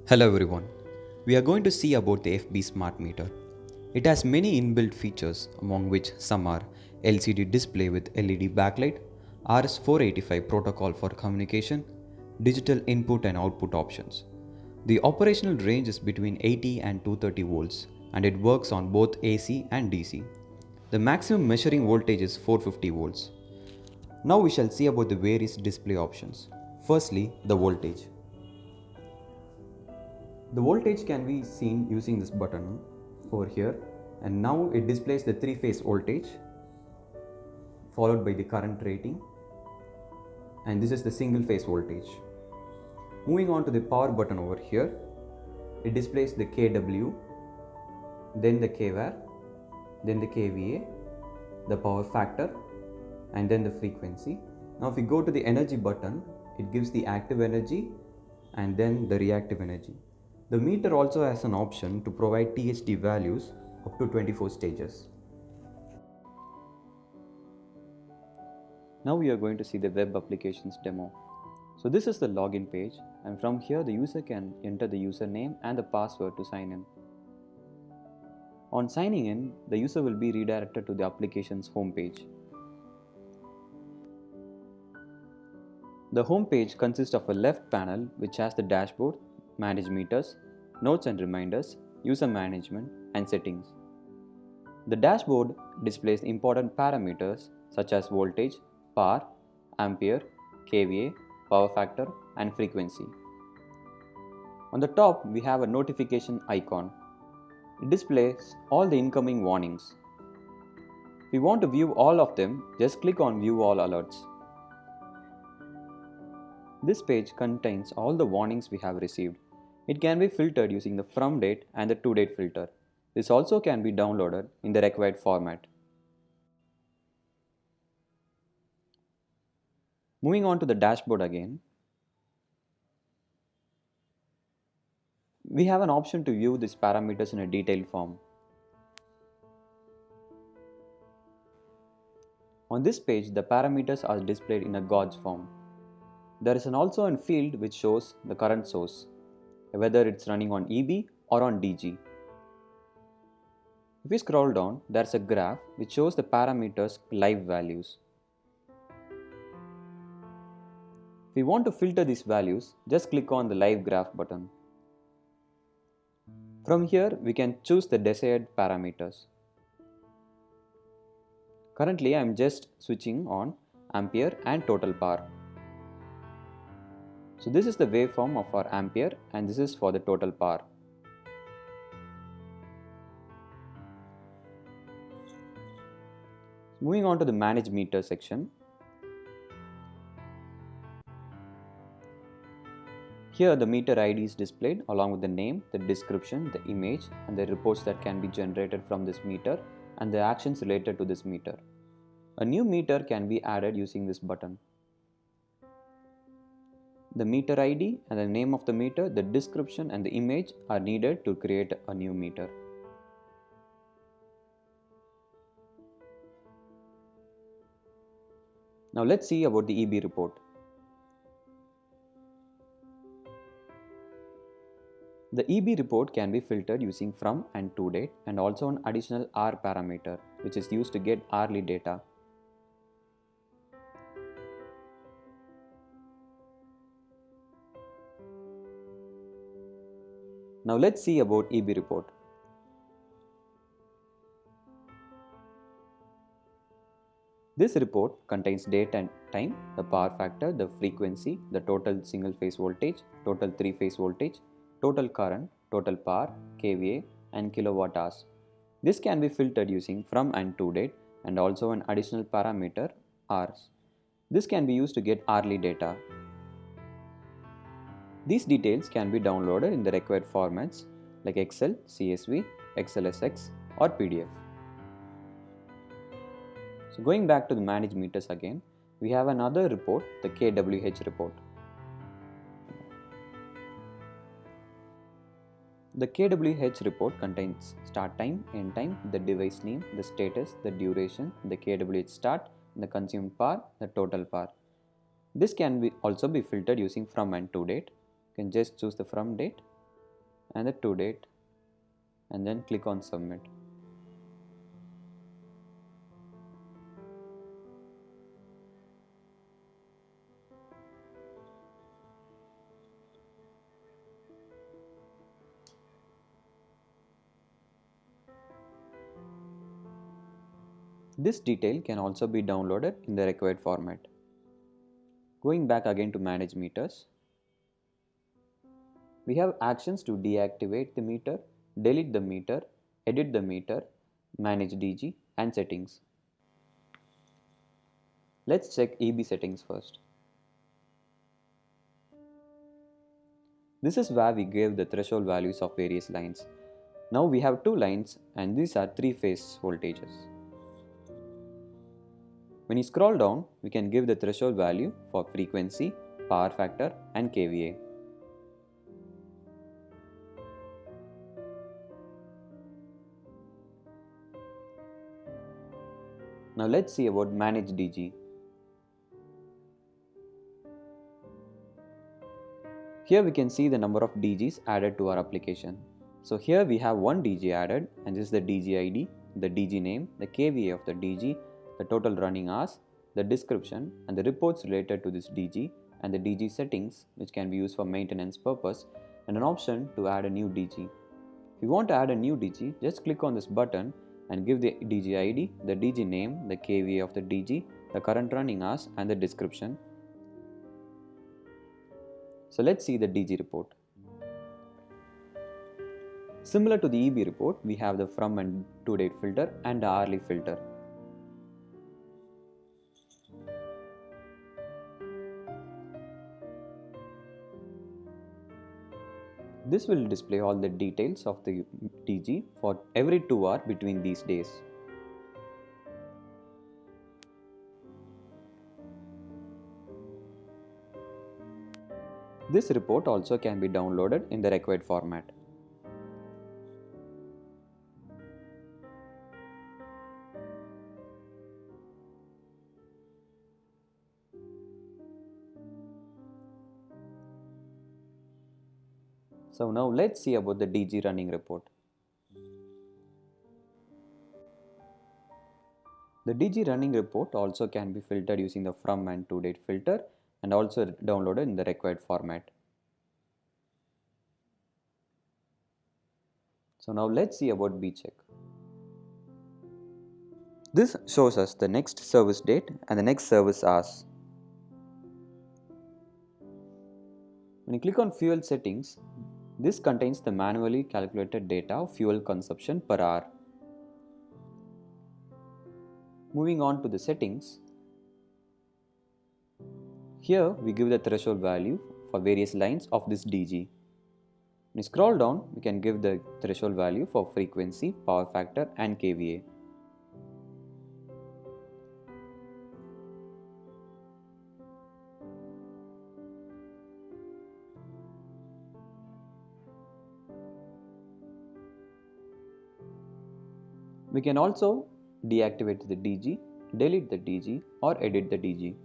Hello everyone. We are going to see about the FB Smart Meter. It has many inbuilt features, among which some are LCD display with LED backlight, RS485 protocol for communication, digital input and output options. The operational range is between 80 and 230 volts and it works on both AC and DC. The maximum measuring voltage is 450 volts. Now we shall see about the various display options. Firstly, the voltage. The voltage can be seen using this button over here, and now it displays the three-phase voltage followed by the current rating, and this is the single phase voltage. Moving on to the power button over here, it displays the kW, then the kVAR, then the kVA, the power factor, and then the frequency. Now if we go to the energy button, it gives the active energy and then the reactive energy. The meter also has an option to provide THD values up to 24 stages. Now we are going to see the web applications demo. So this is the login page, and from here the user can enter the username and the password to sign in. On signing in, the user will be redirected to the application's home page. The home page consists of a left panel which has the dashboard, manage meters, notes and reminders, user management, and settings. The dashboard displays important parameters such as voltage, power, ampere, kVA, power factor, and frequency. On the top, we have a notification icon. It displays all the incoming warnings. If we want to view all of them, just click on View All Alerts. This page contains all the warnings we have received. It can be filtered using the from date and the to date filter. This also can be downloaded in the required format. Moving on to the dashboard again, we have an option to view these parameters in a detailed form. On this page, the parameters are displayed in a gauge form. There is also a field which shows the current source, whether it's running on EB or on DG. If we scroll down, there's a graph which shows the parameters' live values. If we want to filter these values, just click on the live graph button. From here, we can choose the desired parameters. Currently, I am just switching on ampere and total power. So this is the waveform of our ampere and this is for the total power. Moving on to the manage meter section. Here the meter ID is displayed along with the name, the description, the image and the reports that can be generated from this meter and the actions related to this meter. A new meter can be added using this button. The meter ID and the name of the meter, the description and the image are needed to create a new meter. Now let's see about the EB report. The EB report can be filtered using from and to date and also an additional R parameter which is used to get hourly data. Now let's see about EB report. This report contains date and time, the power factor, the frequency, the total single phase voltage, total three phase voltage, total current, total power, kVA and kilowatt hours. This can be filtered using from and to date and also an additional parameter hours. This can be used to get hourly data. These details can be downloaded in the required formats like Excel, CSV, XLSX or PDF. So going back to the manage meters again, we have another report, the KWH report. The KWH report contains start time, end time, the device name, the status, the duration, the KWH start, the consumed power, the total power. This can also be filtered using from and to date. You can just choose the from date and the to date, and then click on submit. This detail can also be downloaded in the required format. Going back again to manage meters, we have actions to deactivate the meter, delete the meter, edit the meter, manage DG, and settings. Let's check EB settings first. This is where we gave the threshold values of various lines. Now we have two lines and these are three-phase voltages. When you scroll down, we can give the threshold value for frequency, power factor, and kVA. Now let's see about manage DG. Here we can see the number of DGs added to our application. So here we have one DG added, and this is the DG ID, the DG name, the kVA of the DG, the total running hours, the description, and the reports related to this DG, and the DG settings which can be used for maintenance purpose, and an option to add a new DG. If you want to add a new DG, just click on this button and give the DG ID, the DG name, the kVA of the DG, the current running hours, and the description. So let's see the DG report. Similar to the EB report, we have the from and to date filter and the hourly filter. This will display all the details of the DG for every 2 hours between these days. This report also can be downloaded in the required format. So now let's see about the DG running report. The DG running report also can be filtered using the from and to date filter and also downloaded in the required format. So now let's see about bcheck. This shows us the next service date and the next service hours. When you click on fuel settings, this contains the manually calculated data of fuel consumption per hour. Moving on to the settings, here we give the threshold value for various lines of this DG. When you scroll down, we can give the threshold value for frequency, power factor, and kVA. We can also deactivate the DG, delete the DG, or edit the DG.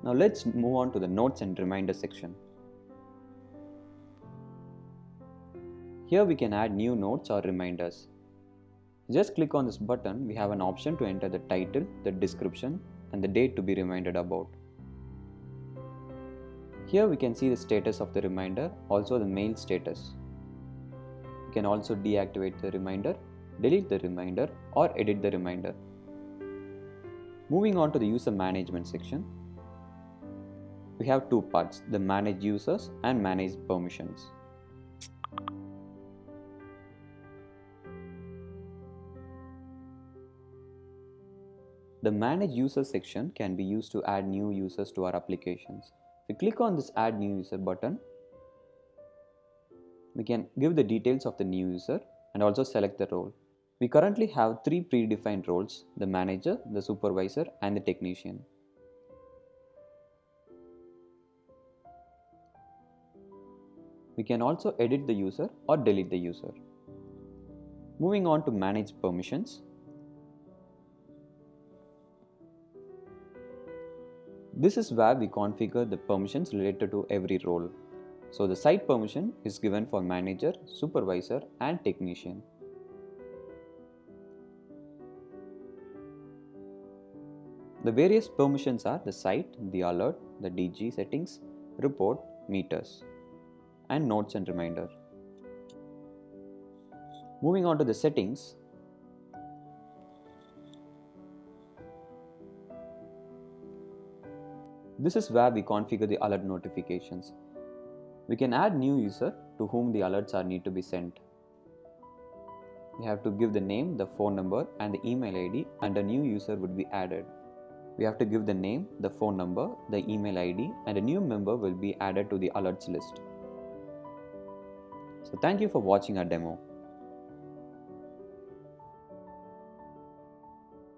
Now let's move on to the notes and reminders section. Here we can add new notes or reminders. Just click on this button, we have an option to enter the title, the description, and the date to be reminded about. Here we can see the status of the reminder, also the mail status. You can also deactivate the reminder, delete the reminder, or edit the reminder. Moving on to the user management section, we have two parts, the manage users and manage permissions. The manage users section can be used to add new users to our applications. If we click on this add new user button, we can give the details of the new user and also select the role. We currently have three predefined roles, the manager, the supervisor, and the technician. We can also edit the user or delete the user. Moving on to manage permissions. This is where we configure the permissions related to every role. So the site permission is given for manager, supervisor and technician. The various permissions are the site, the alert, the DG settings, report, meters, and notes and reminder. Moving on to the settings. This is where we configure the alert notifications. We can add new user to whom the alerts are need to be sent. We have to give the name, the phone number and the email ID, and a new user would be added. We have to give the name, the phone number, the email ID, and a new member will be added to the alerts list. So thank you for watching our demo.